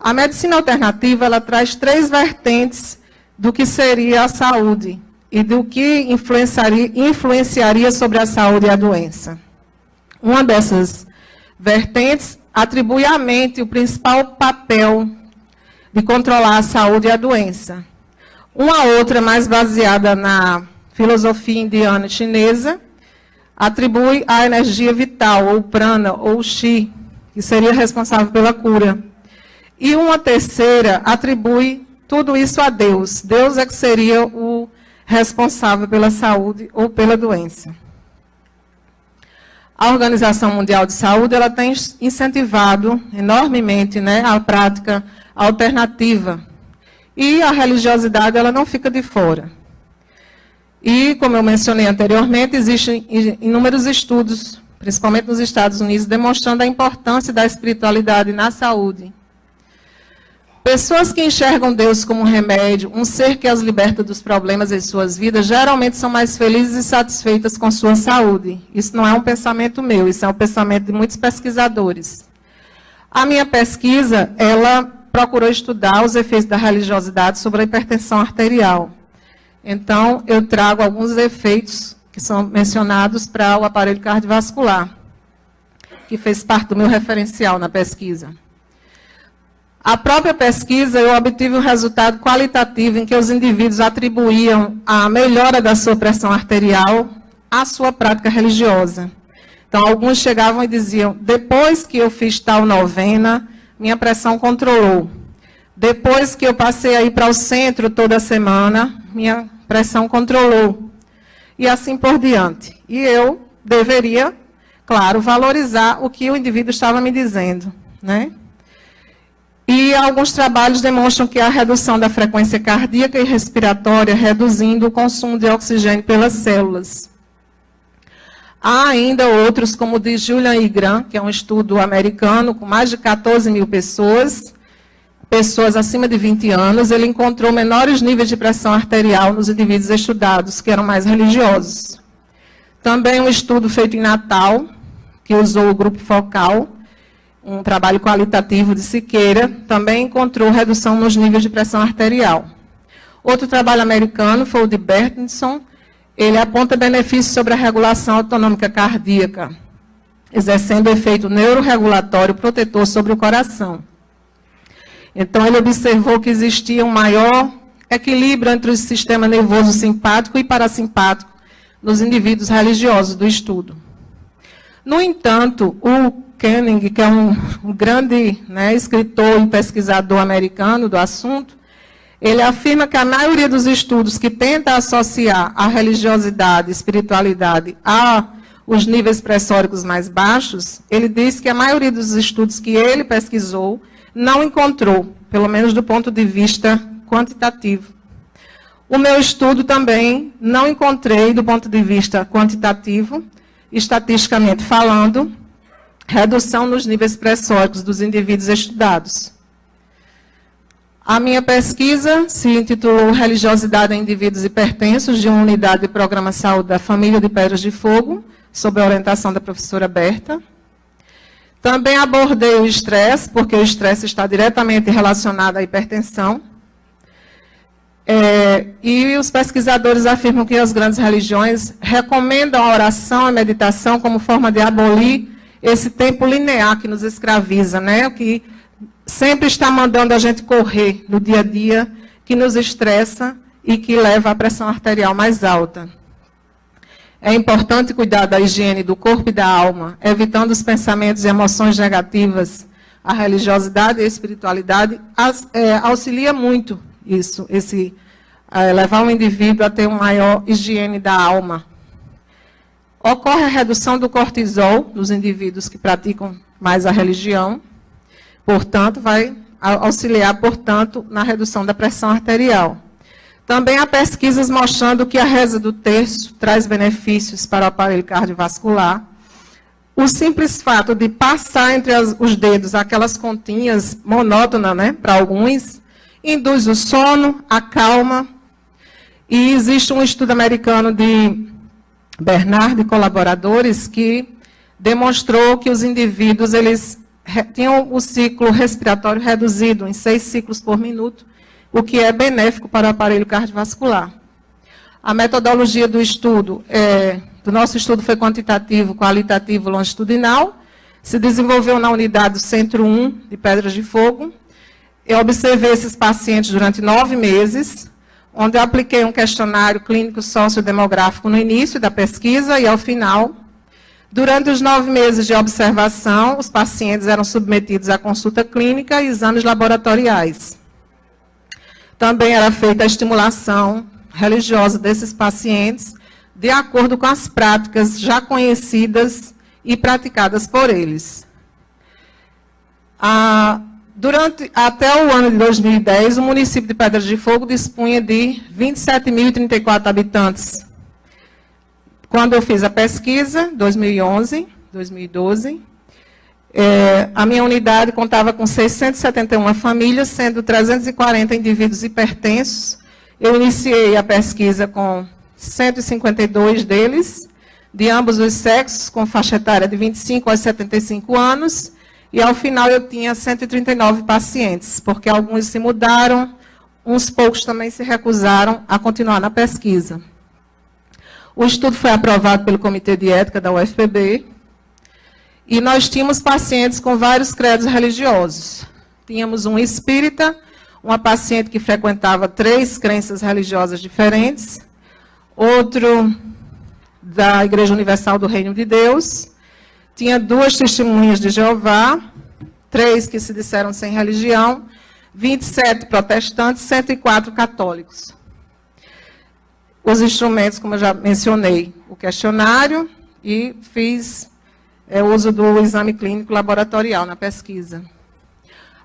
A medicina alternativa, ela traz 3 vertentes do que seria a saúde e do que influenciaria sobre a saúde e a doença. Uma dessas vertentes atribui à mente o principal papel de controlar a saúde e a doença. Uma outra, mais baseada na filosofia indiana e chinesa, atribui a energia vital, ou prana, ou chi, que seria responsável pela cura. E uma terceira atribui tudo isso a Deus. Deus é que seria o responsável pela saúde ou pela doença. A Organização Mundial de Saúde, ela tem incentivado enormemente, né, a prática alternativa. E a religiosidade, ela não fica de fora. E, como eu mencionei anteriormente, existem inúmeros estudos, principalmente nos Estados Unidos, demonstrando a importância da espiritualidade na saúde. Pessoas que enxergam Deus como um remédio, um ser que as liberta dos problemas em suas vidas, geralmente são mais felizes e satisfeitas com sua saúde. Isso não é um pensamento meu, isso é um pensamento de muitos pesquisadores. A minha pesquisa, ela procurou estudar os efeitos da religiosidade sobre a hipertensão arterial. Então, eu trago alguns efeitos que são mencionados para o aparelho cardiovascular, que fez parte do meu referencial na pesquisa. A própria pesquisa, eu obtive um resultado qualitativo em que os indivíduos atribuíam a melhora da sua pressão arterial à sua prática religiosa. Então, alguns chegavam e diziam, depois que eu fiz tal novena, minha pressão controlou. Depois que eu passei a ir para o centro toda semana, minha pressão controlou. E assim por diante. E eu deveria, claro, valorizar o que o indivíduo estava me dizendo, né? E alguns trabalhos demonstram que a redução da frequência cardíaca e respiratória, reduzindo o consumo de oxigênio pelas células. Há ainda outros, como o de Julian e Graham, que é um estudo americano com mais de 14 mil pessoas acima de 20 anos. Ele encontrou menores níveis de pressão arterial nos indivíduos estudados, que eram mais religiosos. Também um estudo feito em Natal, que usou o grupo focal, um trabalho qualitativo de Siqueira, também encontrou redução nos níveis de pressão arterial. Outro trabalho americano foi o de Bertinson. Ele aponta benefícios sobre a regulação autonômica cardíaca, exercendo efeito neuroregulatório protetor sobre o coração. Então, ele observou que existia um maior equilíbrio entre o sistema nervoso simpático e parasimpático nos indivíduos religiosos do estudo. No entanto, o Koenig, que é um grande, né, escritor e pesquisador americano do assunto, ele afirma que a maioria dos estudos que tenta associar a religiosidade, espiritualidade aos níveis pressóricos mais baixos, ele diz que a maioria dos estudos que ele pesquisou não encontrou, pelo menos do ponto de vista quantitativo. O meu estudo também não encontrei, do ponto de vista quantitativo, estatisticamente falando, redução nos níveis pressóricos dos indivíduos estudados. A minha pesquisa se intitulou Religiosidade em Indivíduos Hipertensos, de uma unidade de Programa Saúde da Família de Pedras de Fogo, sob a orientação da professora Berta. Também abordei o estresse, porque o estresse está diretamente relacionado à hipertensão. E os pesquisadores afirmam que as grandes religiões recomendam a oração e a meditação como forma de abolir esse tempo linear que nos escraviza, né? Que sempre está mandando a gente correr no dia a dia, que nos estressa e que leva à pressão arterial mais alta. É importante cuidar da higiene do corpo e da alma, evitando os pensamentos e emoções negativas. A religiosidade e a espiritualidade auxilia muito isso, levar o indivíduo a ter uma maior higiene da alma. Ocorre a redução do cortisol nos indivíduos que praticam mais a religião, portanto, vai auxiliar, portanto, na redução da pressão arterial. Também há pesquisas mostrando que a reza do terço traz benefícios para o aparelho cardiovascular. O simples fato de passar entre os dedos aquelas continhas monótonas, né, para alguns, induz o sono, acalma. E existe um estudo americano de Bernard e colaboradores que demonstrou que os indivíduos eles tinham o ciclo respiratório reduzido em 6 ciclos por minuto, o que é benéfico para o aparelho cardiovascular. A metodologia do estudo, do nosso estudo foi quantitativo, qualitativo, longitudinal, se desenvolveu na unidade do Centro 1 de Pedras de Fogo. Eu observei esses pacientes durante 9 meses, onde eu apliquei um questionário clínico sociodemográfico no início da pesquisa e ao final. Durante os 9 meses de observação, os pacientes eram submetidos à consulta clínica e exames laboratoriais. Também era feita a estimulação religiosa desses pacientes, de acordo com as práticas já conhecidas e praticadas por eles. Até o ano de 2010, o município de Pedras de Fogo dispunha de 27.034 habitantes. Quando eu fiz a pesquisa, 2011, 2012, a minha unidade contava com 671 famílias, sendo 340 indivíduos hipertensos. Eu iniciei a pesquisa com 152 deles, de ambos os sexos, com faixa etária de 25 a 75 anos, e ao final eu tinha 139 pacientes, porque alguns se mudaram, uns poucos também se recusaram a continuar na pesquisa. O estudo foi aprovado pelo Comitê de Ética da UFPB, e nós tínhamos pacientes com vários credos religiosos. Tínhamos um espírita, uma paciente que frequentava 3 crenças religiosas diferentes, outro da Igreja Universal do Reino de Deus, tinha 2 testemunhas de Jeová, 3 que se disseram sem religião, 27 protestantes, 104 católicos. Os instrumentos, como eu já mencionei, o questionário, e fiz uso do exame clínico laboratorial na pesquisa.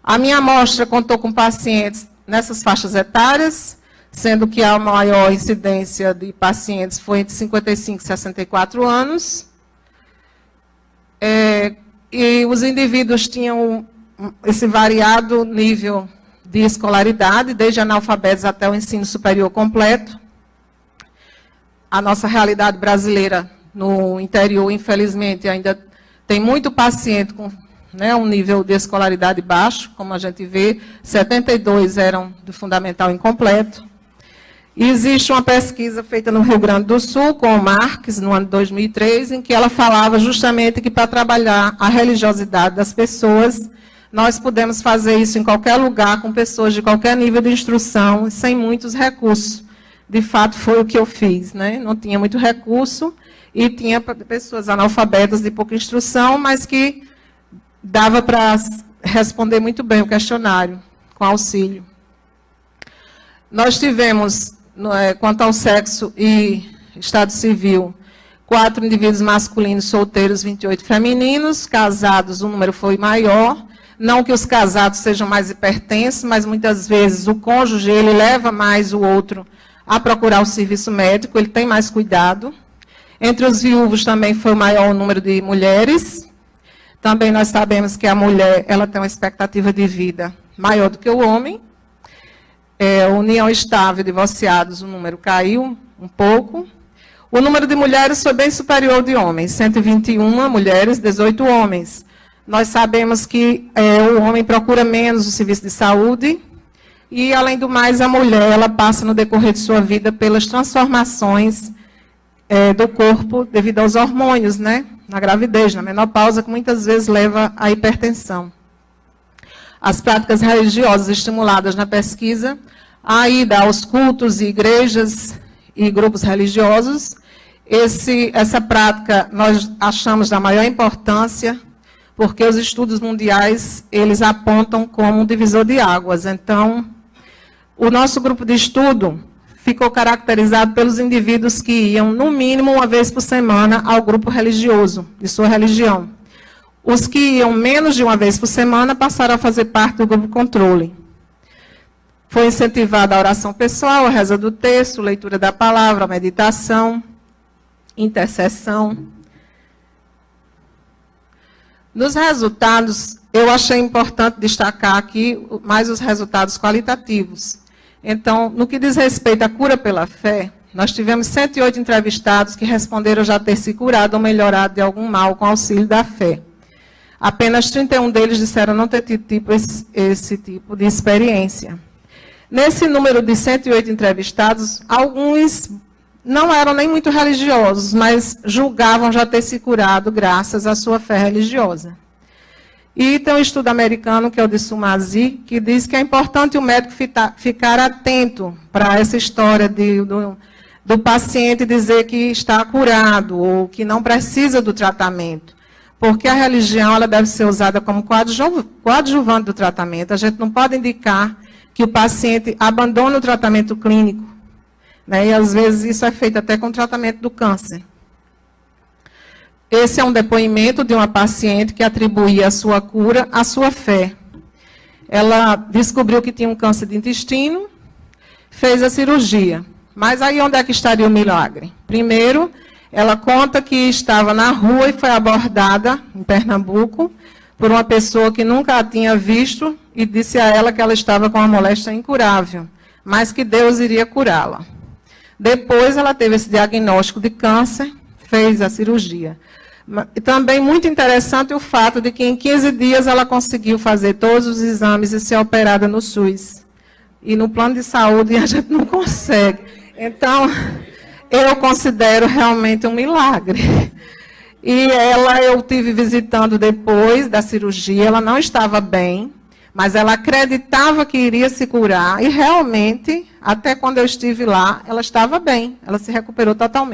A minha amostra contou com pacientes nessas faixas etárias, sendo que a maior incidência de pacientes foi entre 55 e 64 anos. E os indivíduos tinham esse variado nível de escolaridade, desde analfabetos até o ensino superior completo. A nossa realidade brasileira no interior, infelizmente, ainda tem muito paciente com um nível de escolaridade baixo, como a gente vê, 72 eram do fundamental incompleto. E existe uma pesquisa feita no Rio Grande do Sul, com o Marques, no ano de 2003, em que ela falava justamente que para trabalhar a religiosidade das pessoas, nós podemos fazer isso em qualquer lugar, com pessoas de qualquer nível de instrução, sem muitos recursos. De fato, foi o que eu fiz, né? Não tinha muito recurso, e tinha pessoas analfabetas de pouca instrução, mas que dava para responder muito bem o questionário, com auxílio. Nós tivemos, quanto ao sexo e estado civil, 4 indivíduos masculinos solteiros, 28 femininos, casados, o número foi maior. Não que os casados sejam mais hipertensos, mas muitas vezes o cônjuge ele leva mais o outro a procurar o serviço médico, ele tem mais cuidado. Entre os viúvos também foi o maior número de mulheres. Também nós sabemos que a mulher ela tem uma expectativa de vida maior do que o homem. União estável, divorciados, o número caiu um pouco. O número de mulheres foi bem superior ao de homens, 121 mulheres, 18 homens. Nós sabemos que o homem procura menos o serviço de saúde e, além do mais, a mulher ela passa no decorrer de sua vida pelas transformações do corpo devido aos hormônios, né? Na gravidez, na menopausa, que muitas vezes leva à hipertensão. As práticas religiosas estimuladas na pesquisa, a ida aos cultos e igrejas e grupos religiosos. Essa prática nós achamos da maior importância, porque os estudos mundiais, eles apontam como um divisor de águas. Então, o nosso grupo de estudo ficou caracterizado pelos indivíduos que iam, no mínimo, uma vez por semana ao grupo religioso, de sua religião. Os que iam menos de uma vez por semana passaram a fazer parte do grupo controle. Foi incentivada a oração pessoal, a reza do texto, leitura da palavra, a meditação, intercessão. Nos resultados, eu achei importante destacar aqui mais os resultados qualitativos. Então, no que diz respeito à cura pela fé, nós tivemos 108 entrevistados que responderam já ter se curado ou melhorado de algum mal com auxílio da fé. Apenas 31 deles disseram não ter tido esse tipo de experiência. Nesse número de 108 entrevistados, alguns não eram nem muito religiosos, mas julgavam já ter se curado graças à sua fé religiosa. E tem um estudo americano, que é o de Sumazi, que diz que é importante o médico ficar atento para essa história do paciente dizer que está curado ou que não precisa do tratamento. Porque a religião ela deve ser usada como coadjuvante do tratamento. A gente não pode indicar que o paciente abandone o tratamento clínico, né? E às vezes isso é feito até com o tratamento do câncer. Esse é um depoimento de uma paciente que atribuía a sua cura à sua fé. Ela descobriu que tinha um câncer de intestino, fez a cirurgia. Mas aí onde é que estaria o milagre? Primeiro, ela conta que estava na rua e foi abordada, em Pernambuco, por uma pessoa que nunca a tinha visto e disse a ela que ela estava com uma moléstia incurável, mas que Deus iria curá-la. Depois ela teve esse diagnóstico de câncer, fez a cirurgia. E também muito interessante o fato de que em 15 dias ela conseguiu fazer todos os exames e ser operada no SUS. E no plano de saúde a gente não consegue. Então, eu considero realmente um milagre. E ela eu tive visitando depois da cirurgia, ela não estava bem, mas ela acreditava que iria se curar. E realmente, até quando eu estive lá, ela estava bem, ela se recuperou totalmente.